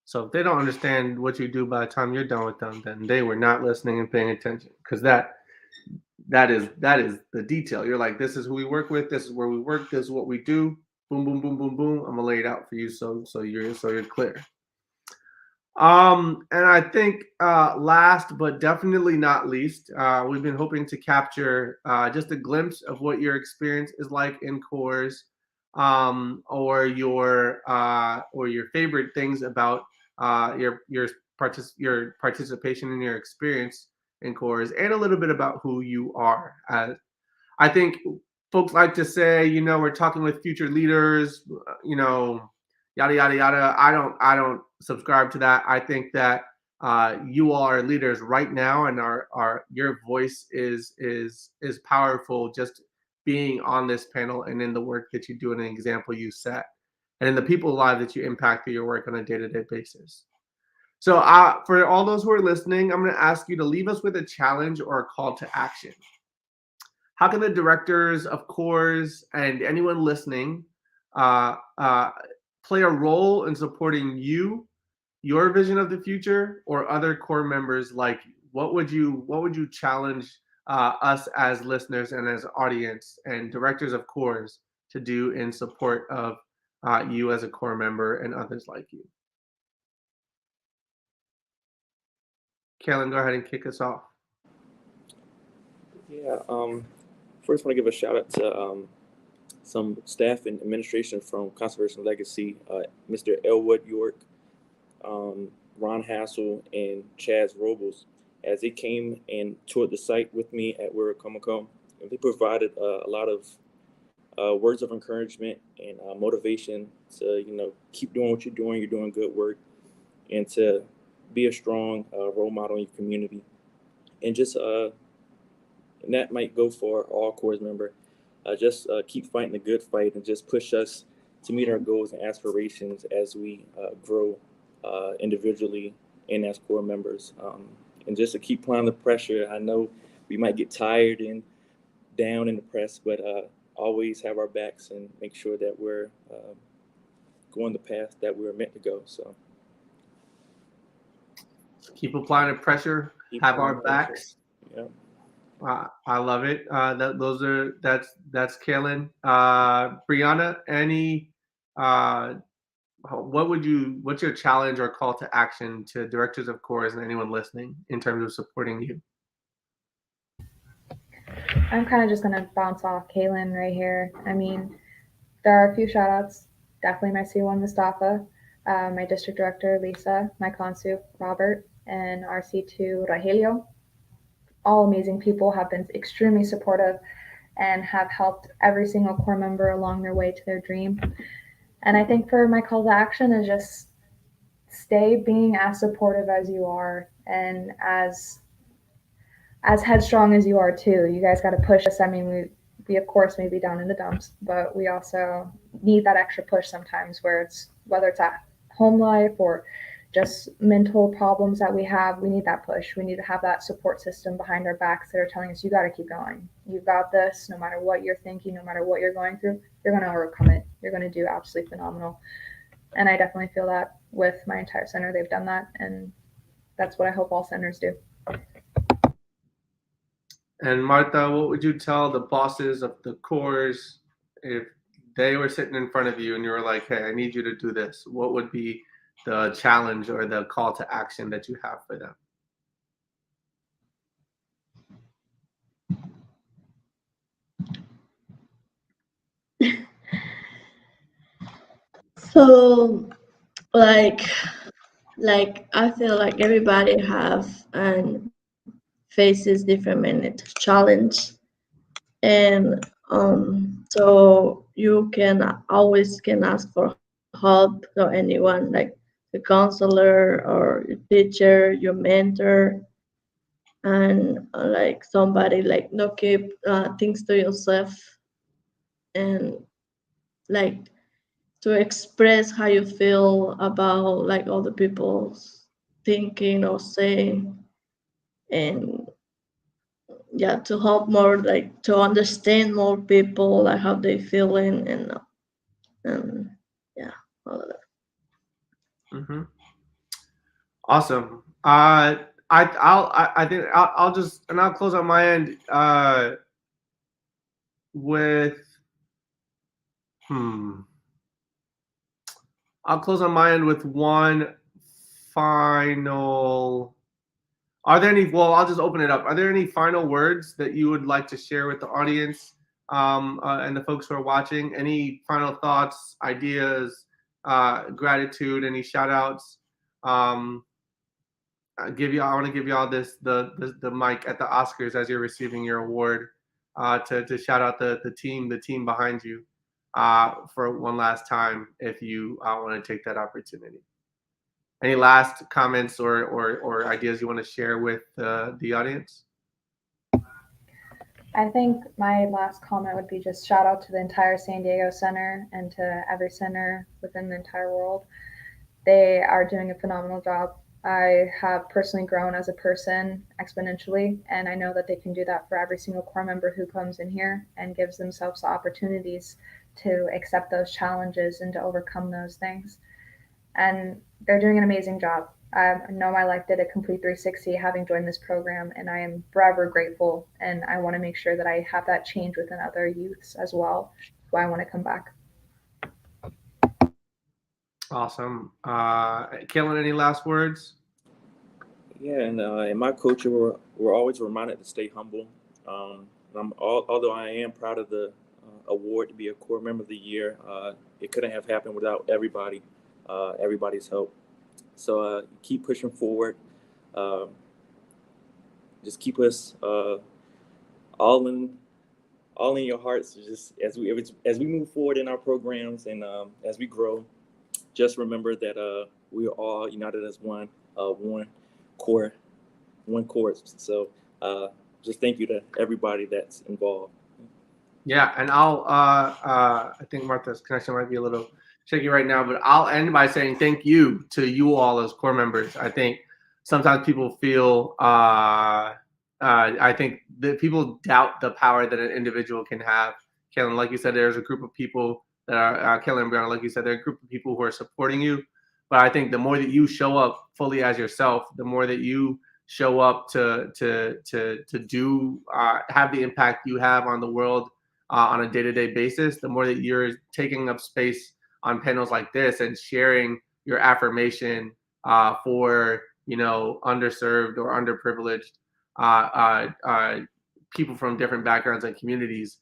So if they don't understand what you do by the time you're done with them, then they were not listening and paying attention, because that is the detail. You're like, this is who we work with, this is where we work, this is what we do. Boom, boom, boom, boom, boom. I'm gonna lay it out for you so you're clear. And I think last but definitely not least, we've been hoping to capture just a glimpse of what your experience is like in CORS, or your favorite things about your participation in your experience in CORS, and a little bit about who you are. I think folks like to say, we're talking with future leaders, yada yada yada. I don't subscribe to that. I think that you all are leaders right now, and your voice is powerful, just being on this panel and in the work that you do and an example you set, and in the people's lives that you impact through your work on a day-to-day basis. So for all those who are listening, I'm going to ask you to leave us with a challenge or a call to action. How can the directors of CORS and anyone listening play a role in supporting your vision of the future, or other core members like you? What would you challenge us as listeners and as audience and directors of CORS to do in support of you as a core member and others like you? Kellen, go ahead and kick us off. Yeah. First, I want to give a shout out to some staff and administration from Conservation Legacy, Mr. Elwood York, Ron Hassel, and Chaz Robles, as they came and toured the site with me at World Comic Con. They provided a lot of words of encouragement and motivation to keep doing what you're doing. You're doing good work, and to be a strong role model in your community. And just and that might go for all CORS member. Just keep fighting the good fight, and just push us to meet our goals and aspirations as we grow individually and as core members. And just to keep applying the pressure. I know we might get tired and down and depressed, but always have our backs and make sure that we're going the path that we're meant to go. So keep applying the pressure, have our backs. Yeah. I love it. That's Kaylin. Brianna, what's your challenge or call to action to directors of CORS and anyone listening in terms of supporting you? I'm kind of just going to bounce off Kaylin right here. I mean, there are a few shout outs. Definitely my C1 Mustafa, my district director Lisa, my consul Robert, and our C2 Rogelio. All amazing people, have been extremely supportive and have helped every single core member along their way to their dream. And I think for my call to action is just stay being as supportive as you are, and as headstrong as you are too. You guys got to push us. I mean, we of course may be down in the dumps, but we also need that extra push sometimes, whether it's at home life or just mental problems that we have. We need that push. We need to have that support system behind our backs that are telling us, you got to keep going. You've got this. No matter what you're thinking, no matter what you're going through, you're going to overcome it. You're going to do absolutely phenomenal. And I definitely feel that with my entire center. They've done that, and that's what I hope all centers do. And Martha, what would you tell the bosses of the CORS if they were sitting in front of you and you were like, hey, I need you to do this? What would be the challenge or the call to action that you have for them? So, like I feel like everybody have and faces different minute challenge, and so you can always ask for help or anyone, like the counselor or your teacher, your mentor, and like somebody, like no keep things to yourself, and like to express how you feel about like other people's thinking or saying, and yeah, to help more, like to understand more people, like how they feeling, and yeah, all of that. Mm-hmm. Awesome. I think I'll close on my end with I'll close on my end with one final. Are there any? Well, I'll just open it up. Are there any final words that you would like to share with the audience and the folks who are watching? Any final thoughts, ideas, gratitude, any shout outs? I want to give y'all the mic at the Oscars as you're receiving your award to shout out the team behind you for one last time if you want to take that opportunity. Any last comments or ideas you want to share with the audience? I think my last comment would be just shout out to the entire San Diego Center and to every center within the entire world. They are doing a phenomenal job. I have personally grown as a person exponentially, and I know that they can do that for every single corps member who comes in here and gives themselves the opportunities to accept those challenges and to overcome those things. And they're doing an amazing job. I know my life did a complete 360 having joined this program, and I am forever grateful. And I want to make sure that I have that change within other youths as well. That's why I want to come back. Awesome. Kellen, any last words? Yeah, and in my culture, we're always reminded to stay humble. Although I am proud of the award to be a Corps Member of the Year, it couldn't have happened without everybody's help. So keep pushing forward. Just keep us all in your hearts. Just as we move forward in our programs and as we grow, just remember that we are all united as one corps. So just thank you to everybody that's involved. Yeah, and I think Martha's connection might be a little shaky right now, but I'll end by saying thank you to you all as corps members. I think sometimes people feel, I think that people doubt the power that an individual can have. Kellen, like you said, there's a group of people that are, Kellen and Brianna, like you said, there are a group of people who are supporting you. But I think the more that you show up fully as yourself, the more that you show up to do have the impact you have on the world on a day-to-day basis, the more that you're taking up space on panels like this and sharing your affirmation for underserved or underprivileged people from different backgrounds and communities,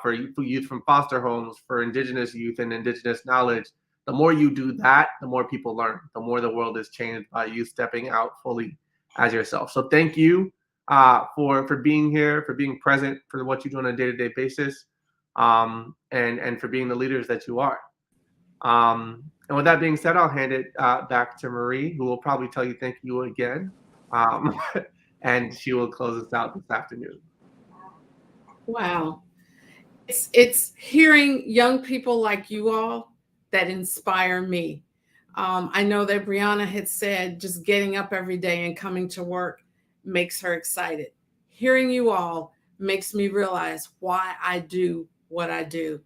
for youth from foster homes, for Indigenous youth and Indigenous knowledge. The more you do that, the more people learn. The more the world is changed by you stepping out fully as yourself. So thank you for being here, for being present, for what you do on a day-to-day basis, and for being the leaders that you are. And with that being said, I'll hand it back to Marie, who will probably tell you thank you again, and she will close us out this afternoon. Wow. It's hearing young people like you all that inspire me. I know that Brianna had said just getting up every day and coming to work makes her excited. Hearing you all makes me realize why I do what I do.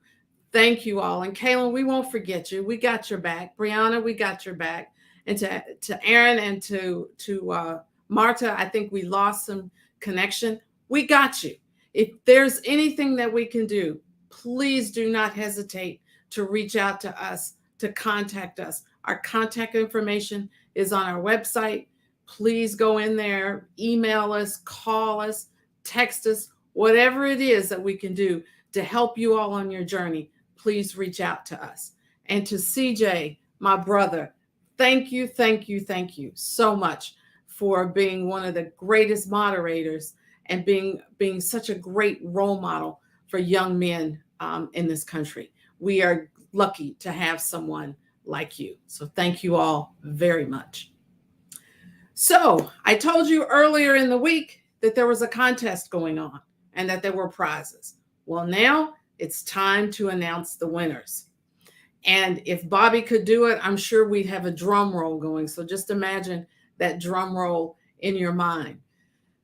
Thank you all. And Kaylin, we won't forget you. We got your back. Brianna, we got your back. And to Aaron and to Marta, I think we lost some connection. We got you. If there's anything that we can do, please do not hesitate to reach out to us, to contact us. Our contact information is on our website. Please go in there, email us, call us, text us, whatever it is that we can do to help you all on your journey. Please reach out to us. And to CJ, my brother, thank you so much for being one of the greatest moderators and being such a great role model for young men in this country. We are lucky to have someone like you. So thank you all very much. So I told you earlier in the week that there was a contest going on and that there were prizes. Well, now it's time to announce the winners. And if Bobby could do it, I'm sure we'd have a drum roll going. So just imagine that drum roll in your mind.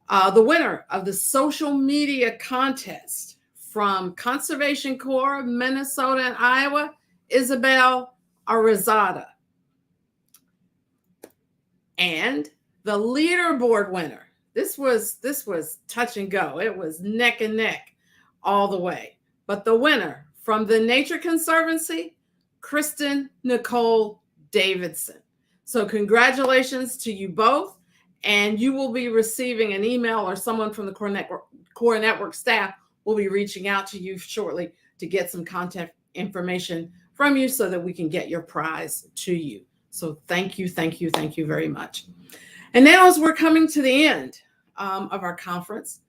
The winner of the social media contest from Conservation Corps, Minnesota and Iowa, Isabel Arizada. And the leaderboard winner. This was touch and go. It was neck and neck all the way. But the winner from the Nature Conservancy, Kristen Nicole Davidson. So congratulations to you both. And you will be receiving an email, or someone from the Core Network staff will be reaching out to you shortly to get some contact information from you so that we can get your prize to you. So thank you very much. And now, as we're coming to the end of our conference,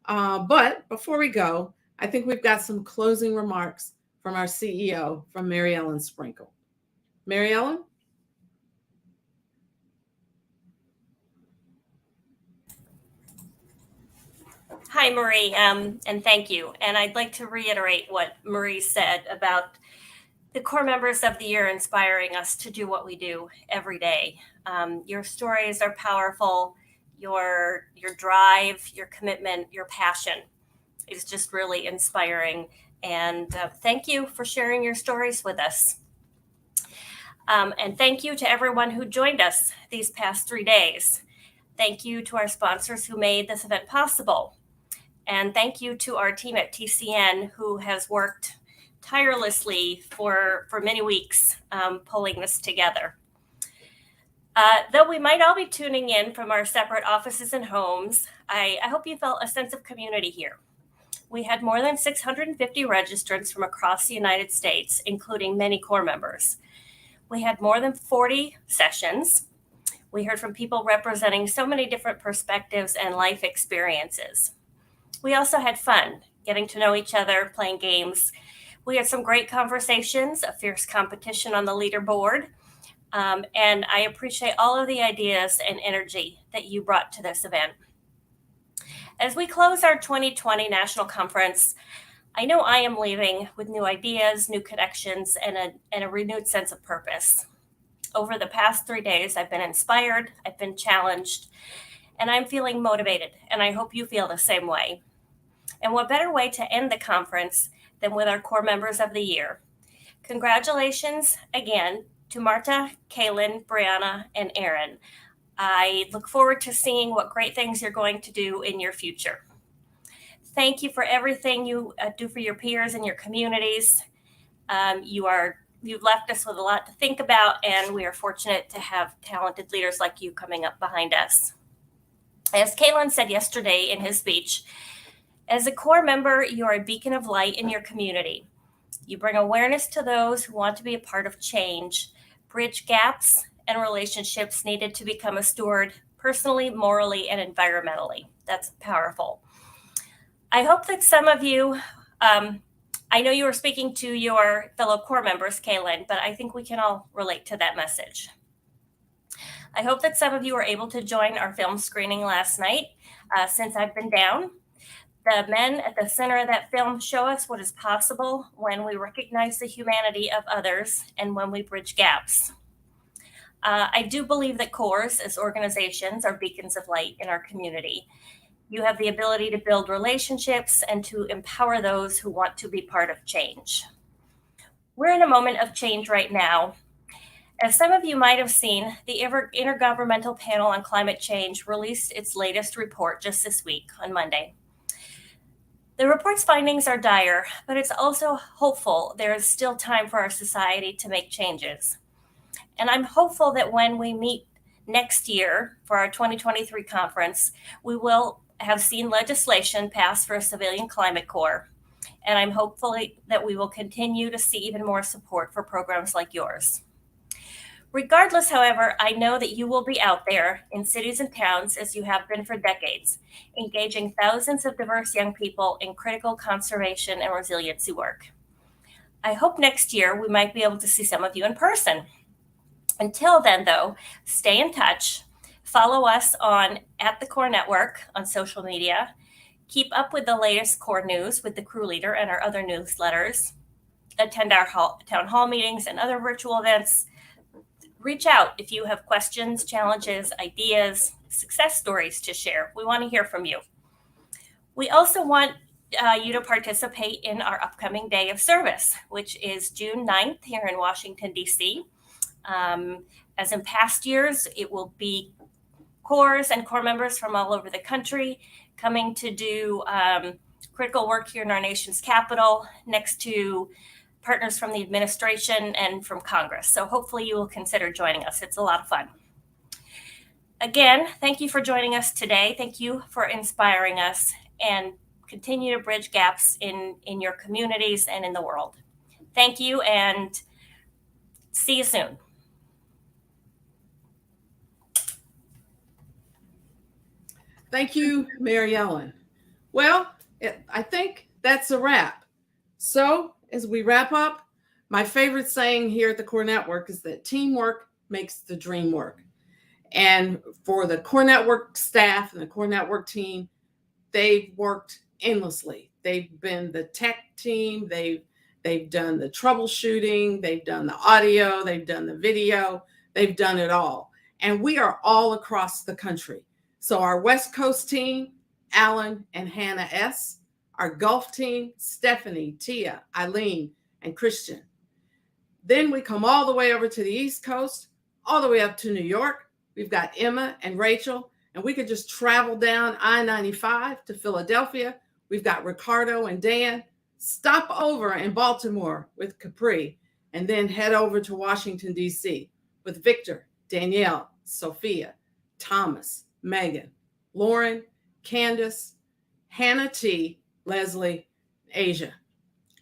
but before we go, I think we've got some closing remarks from our CEO, from Mary Ellen Sprinkle. Mary Ellen? Hi, Marie, and thank you. And I'd like to reiterate what Marie said about the core members of the year inspiring us to do what we do every day. Your stories are powerful. Your drive, your commitment, your passion is just really inspiring. And thank you for sharing your stories with us. And thank you to everyone who joined us these past 3 days. Thank you to our sponsors who made this event possible. And thank you to our team at TCN, who has worked tirelessly for many weeks pulling this together. Though we might all be tuning in from our separate offices and homes, I hope you felt a sense of community here. We had more than 650 registrants from across the United States, including many core members. We had more than 40 sessions. We heard from people representing so many different perspectives and life experiences. We also had fun, getting to know each other, playing games. We had some great conversations, a fierce competition on the leaderboard, and I appreciate all of the ideas and energy that you brought to this event. As we close our 2020 National Conference, I know I am leaving with new ideas, new connections, and a renewed sense of purpose. Over the past 3 days, I've been inspired, I've been challenged, and I'm feeling motivated, and I hope you feel the same way. And what better way to end the conference than with our core members of the year. Congratulations again to Marta, Kaylin, Brianna, and Aaron. I look forward to seeing what great things you're going to do in your future. Thank you for everything you do for your peers and your communities. You've left us with a lot to think about, and we are fortunate to have talented leaders like you coming up behind us. As Kaylin said yesterday in his speech, as a core member, you are a beacon of light in your community. You bring awareness to those who want to be a part of change, bridge gaps and relationships needed to become a steward personally, morally, and environmentally. That's powerful. I hope that some of you, I know you were speaking to your fellow core members, Kaylin, but I think we can all relate to that message. I hope that some of you were able to join our film screening last night, since I've been down. The men at the center of that film show us what is possible when we recognize the humanity of others and when we bridge gaps. I do believe that cores as organizations are beacons of light in our community. You have the ability to build relationships and to empower those who want to be part of change. We're in a moment of change right now. As some of you might have seen, the Intergovernmental Panel on Climate Change released its latest report just this week on Monday. The report's findings are dire, but it's also hopeful there is still time for our society to make changes. And I'm hopeful that when we meet next year for our 2023 conference, we will have seen legislation passed for a civilian climate corps. And I'm hopeful that we will continue to see even more support for programs like yours. Regardless, however, I know that you will be out there in cities and towns, as you have been for decades, engaging thousands of diverse young people in critical conservation and resiliency work. I hope next year we might be able to see some of you in person. Until then, though, stay in touch. Follow us on @the Core Network on social media. Keep up with the latest core news with the crew leader and our other newsletters. Attend our town hall meetings and other virtual events. Reach out if you have questions, challenges, ideas, success stories to share. We want to hear from you. We also want you to participate in our upcoming Day of Service, which is June 9th here in Washington, D.C. As in past years, it will be corps and corps members from all over the country coming to do critical work here in our nation's capital, next to partners from the administration and from Congress. So hopefully you will consider joining us. It's a lot of fun. Again, thank you for joining us today. Thank you for inspiring us, and continue to bridge gaps in your communities and in the world. Thank you, and see you soon. Thank you, Mary Ellen. Well, I think that's a wrap. So as we wrap up, my favorite saying here at the Core Network is that teamwork makes the dream work. And for the Core Network staff and the Core Network team, they've worked endlessly. They've been the tech team. They've done the troubleshooting. They've done the audio. They've done the video. They've done it all. And we are all across the country. So our West Coast team, Alan and Hannah S. Our Gulf team, Stephanie, Tia, Eileen, and Christian. Then we come all the way over to the East Coast, all the way up to New York. We've got Emma and Rachel, and we could just travel down I-95 to Philadelphia. We've got Ricardo and Dan. Stop over in Baltimore with Capri, and then head over to Washington, D.C. with Victor, Danielle, Sophia, Thomas, Megan, Lauren, Candace, Hannah T., Leslie, Asia.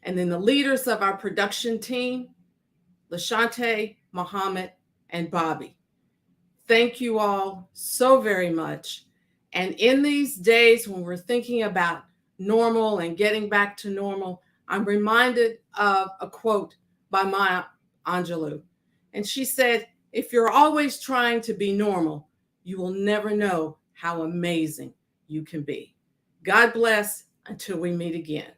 And then the leaders of our production team, Lashante, Mohammed, and Bobby. Thank you all so very much. And in these days when we're thinking about normal and getting back to normal, I'm reminded of a quote by Maya Angelou. And she said, if you're always trying to be normal, you will never know how amazing you can be. God bless until we meet again.